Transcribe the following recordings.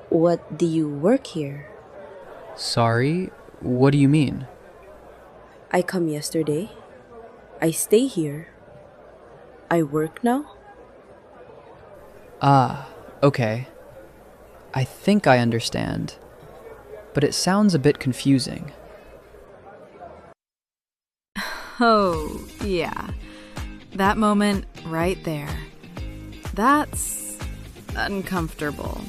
What do you work here? Sorry, what do you mean? I come yesterday. I stay here. I work now? Ah, okay. I think I understand, but it sounds a bit confusing. Oh, yeah. That moment right there. That's uncomfortable.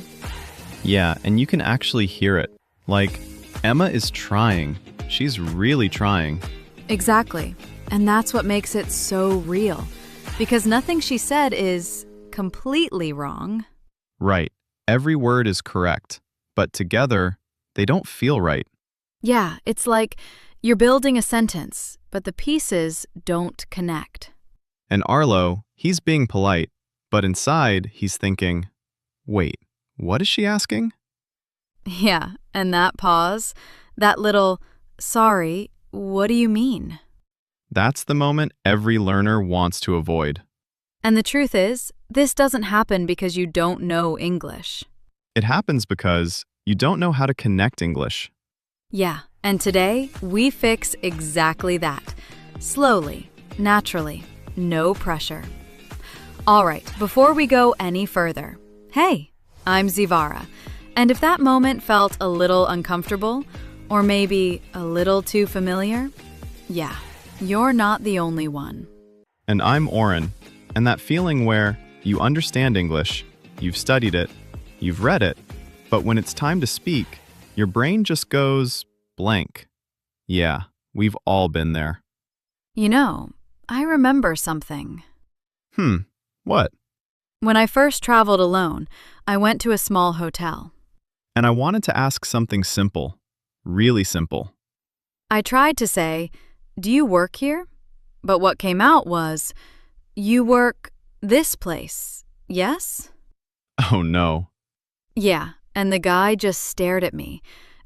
Yeah, and you can actually hear it. Like, Emma is trying. She's really trying. Exactly. And that's what makes it so real. Because nothing she said is completely wrong. Right. Every word is correct, but together, they don't feel right. Yeah, it's like you're building a sentence, but the pieces don't connect. And Arlo, he's being polite, but inside, he's thinking, wait, what is she asking? Yeah, and that pause, that little, sorry, what do you mean? That's the moment every learner wants to avoid. And the truth is, this doesn't happen because you don't know English. It happens because you don't know how to connect English. Yeah, and today we fix exactly that. Slowly, naturally, no pressure. All right, before we go any further, hey, I'm Zivara. And if that moment felt a little uncomfortable, or maybe a little too familiar, yeah, you're not the only one. And I'm Oren, and that feeling where you understand English, you've studied it, you've read it, but when it's time to speak, your brain just goes blank. Yeah, we've all been there. You know, I remember something. What? When I first traveled alone, I went to a small hotel. And I wanted to ask something simple, really simple. I tried to say, do you work here? But what came out was, you work this place, yes? Oh no. Yeah, and the guy just stared at me.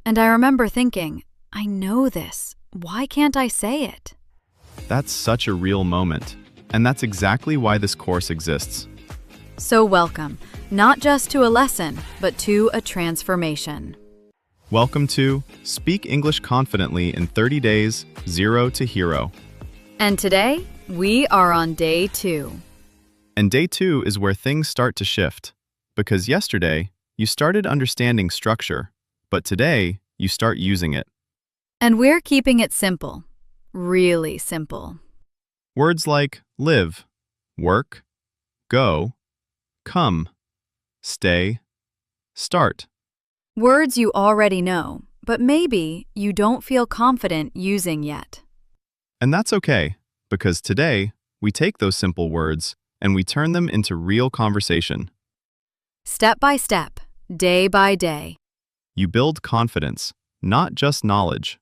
And I remember thinking, I know this. Why can't I say it? That's such a real moment. And that's exactly why this course exists. So welcome, not just to a lesson, but to a transformation. Welcome to Speak English Confidently in 30 Days, Zero to Hero. And today, we are on day 2. And day 2 is where things start to shift. Because yesterday, you started understanding structure, but today, you start using it. And we're keeping it simple, really simple. Words like live, work, go, come, stay, start. Words you already know, but maybe you don't feel confident using yet. And that's okay, because today, we take those simple words and we turn them into real conversation. Step by step, day by day. You build confidence, not just knowledge.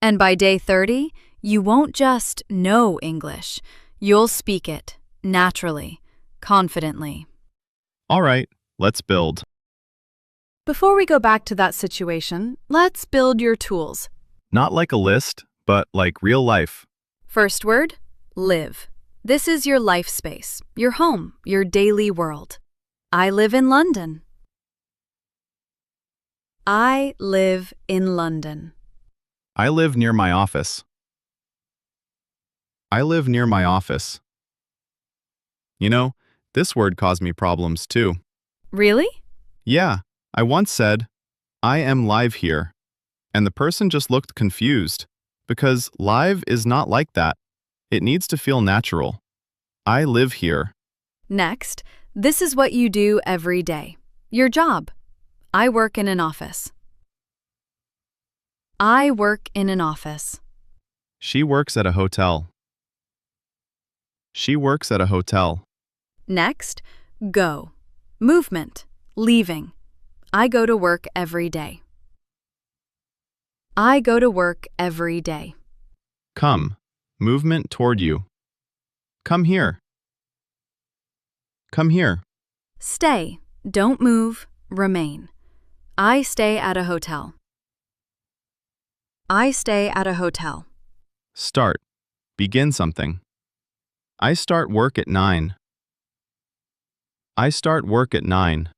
And by day 30, you won't just know English. You'll speak it, naturally, confidently. All right, let's build. Before we go back to that situation, let's build your tools. Not like a list, but like real life. First word, live. This is your life space, your home, your daily world. I live in London. I live in London. I live near my office. I live near my office. You know, this word caused me problems too. Really? Yeah, I once said, I am live here. And the person just looked confused, because live is not like that. It needs to feel natural. I live here. Next, this is what you do every day. Your job. I work in an office. I work in an office. She works at a hotel. She works at a hotel. Next, go. Movement. Leaving. I go to work every day. I go to work every day. Come. Movement toward you. Come here. Come here. Stay. Don't move. Remain. I stay at a hotel. I stay at a hotel. Start. Begin something. I start work at 9. I start work at 9.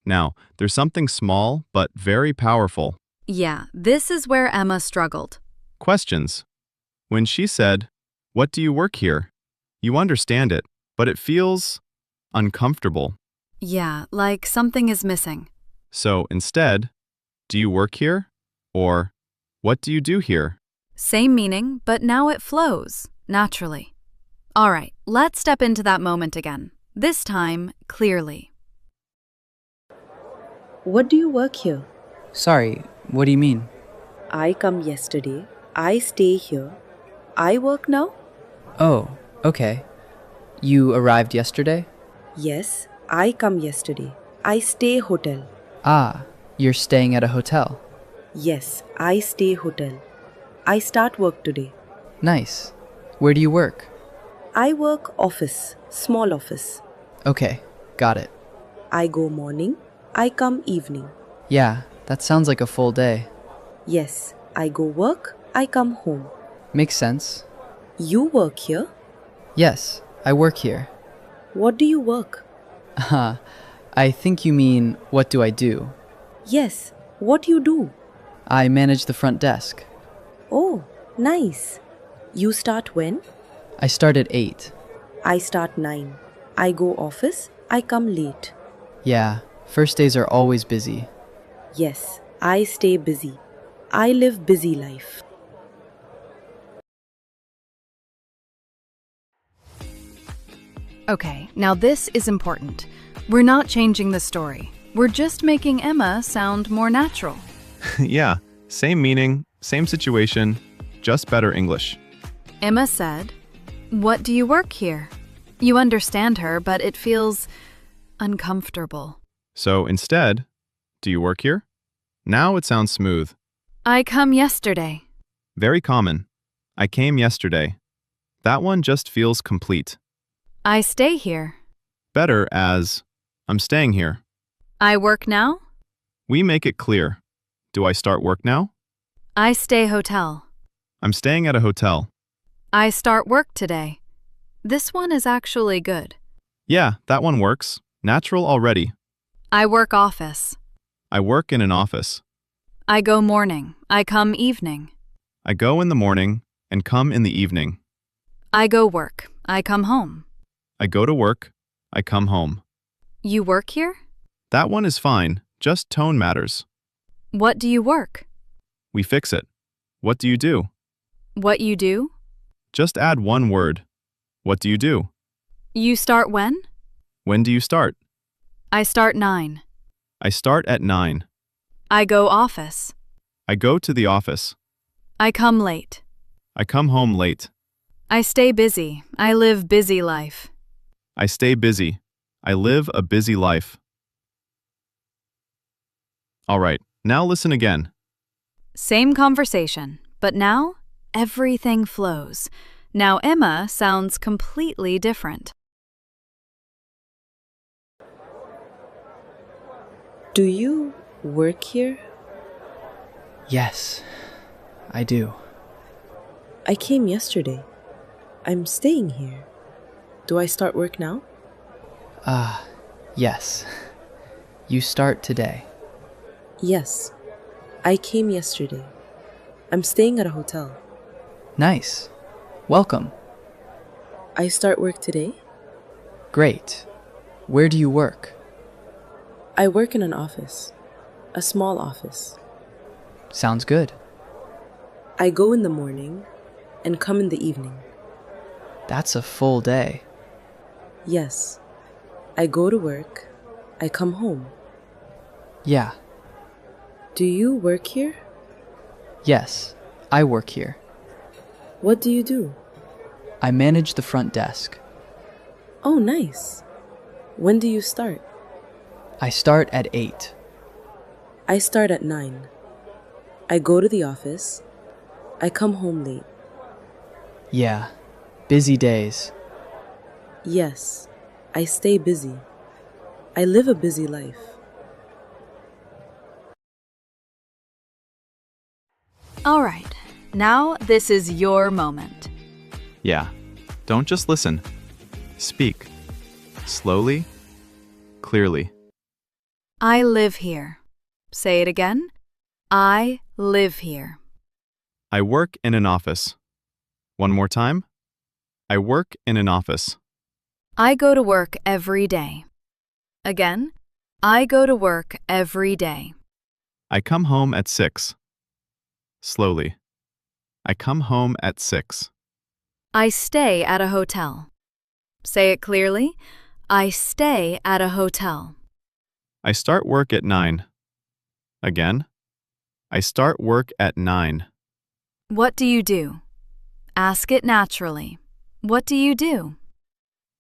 Now, there's something small but very powerful. Yeah, this is where Emma struggled. Questions. When she said, "What do you work here?" You understand it, but it feels uncomfortable. Yeah, like something is missing. So instead, "Do you work here?" or "What do you do here?" Same meaning, but now it flows, naturally. All right, let's step into that moment again. This time, clearly. What do you work here? Sorry, what do you mean? I come yesterday. I stay here. I work now? Oh, okay. You arrived yesterday? Yes, I come yesterday. I stay hotel. Ah, you're staying at a hotel. Yes, I stay hotel. I start work today. Nice. Where do you work? I work office, small office. Okay, got it. I go morning. I come evening. Yeah, that sounds like a full day. Yes, I go work. I come home. Makes sense. You work here? Yes, I work here. What do you work? I think you mean, what do I do? Yes, what you do? I manage the front desk. Oh, nice. You start when? I start at 8. I start 9. I go office. I come late. Yeah, first days are always busy. Yes, I stay busy. I live busy life. Okay, now this is important. We're not changing the story. We're just making Emma sound more natural. Yeah, same meaning, same situation, just better English. Emma said, "What do you work here?" You understand her, but it feels uncomfortable. So instead, "Do you work here?" Now it sounds smooth. I come yesterday. Very common. I came yesterday. That one just feels complete. I stay here. Better as, "I'm staying here." I work now. We make it clear. Do I start work now? I stay hotel. I'm staying at a hotel. I start work today. This one is actually good. Yeah, that one works. Natural already. I work office. I work in an office. I go morning. I come evening. I go in the morning and come in the evening. I go work. I come home. I go to work. I come home. You work here? That one is fine. Just tone matters. What do you work? We fix it. What do you do? What you do? Just add one word. What do you do? You start when? When do you start? I start 9. I start at 9. I go office. I go to the office. I come late. I come home late. I stay busy. I live busy life. I stay busy. I live a busy life. All right, now listen again. Same conversation, but now everything flows. Now Emma sounds completely different. Do you work here? Yes, I do. I came yesterday. I'm staying here. Do I start work now? Yes. You start today. Yes. I came yesterday. I'm staying at a hotel. Nice. Welcome. I start work today. Great. Where do you work? I work in an office. A small office. Sounds good. I go in the morning and come in the evening. That's a full day. Yes. I go to work. I come home. Yeah. Do you work here? Yes, I work here. What do you do? I manage the front desk. Oh, nice. When do you start? I start at 8. I start at 9. I go to the office. I come home late. Yeah. Busy days. Yes. I stay busy. I live a busy life. All right, now this is your moment. Yeah, don't just listen. Speak. Slowly, clearly. I live here. Say it again. I live here. I work in an office. One more time. I work in an office. I go to work every day. Again, I go to work every day. I come home at 6. Slowly. I come home at 6. I stay at a hotel. Say it clearly. I stay at a hotel. I start work at 9. Again. I start work at 9. What do you do? Ask it naturally. What do you do?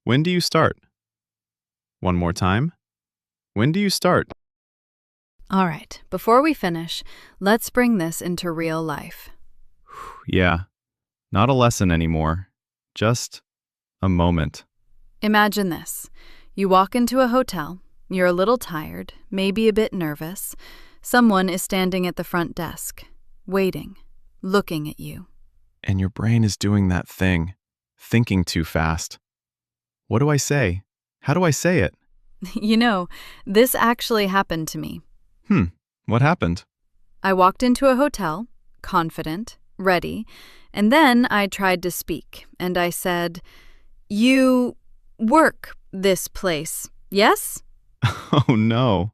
When do you start? One more time. When do you start? All right, before we finish, let's bring this into real life. Yeah. Not a lesson anymore. Just a moment. Imagine this. You walk into a hotel. You're a little tired, maybe a bit nervous. Someone is standing at the front desk, waiting, looking at you. And your brain is doing that thing, thinking too fast. What do I say? How do I say it? You know, this actually happened to me. What happened? I walked into a hotel, confident, ready, and then I tried to speak, and I said, "You work this place, yes?" Oh no.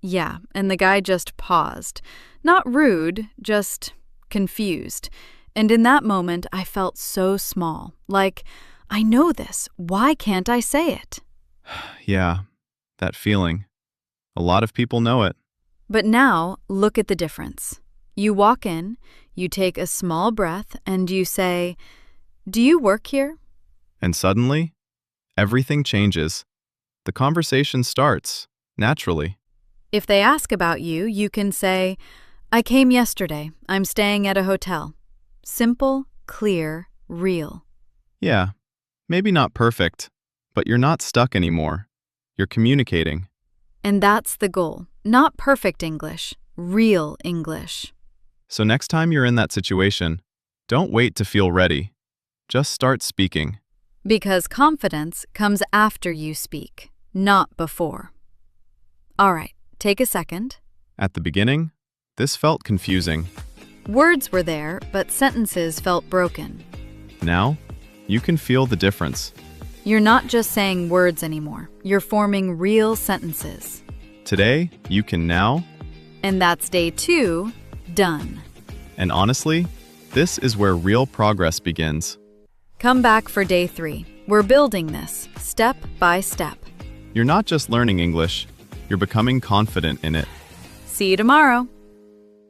Yeah, and the guy just paused. Not rude, just confused. And in that moment, I felt so small. Like, I know this. Why can't I say it? Yeah, that feeling. A lot of people know it. But now, look at the difference. You walk in, you take a small breath, and you say, "Do you work here?" And suddenly, everything changes. The conversation starts, naturally. If they ask about you, you can say, "I came yesterday. I'm staying at a hotel." Simple, clear, real. Yeah, maybe not perfect, but you're not stuck anymore. You're communicating. And that's the goal. Not perfect English, real English. So next time you're in that situation, don't wait to feel ready. Just start speaking. Because confidence comes after you speak, not before. All right, take a second. At the beginning, this felt confusing. Words were there, but sentences felt broken. Now, you can feel the difference. You're not just saying words anymore. You're forming real sentences. Today, you can now, And that's day 2, done. and honestly, this is where real progress begins. Come back for day 3. We're building this, step by step. You're not just learning English, you're becoming confident in it. See you tomorrow.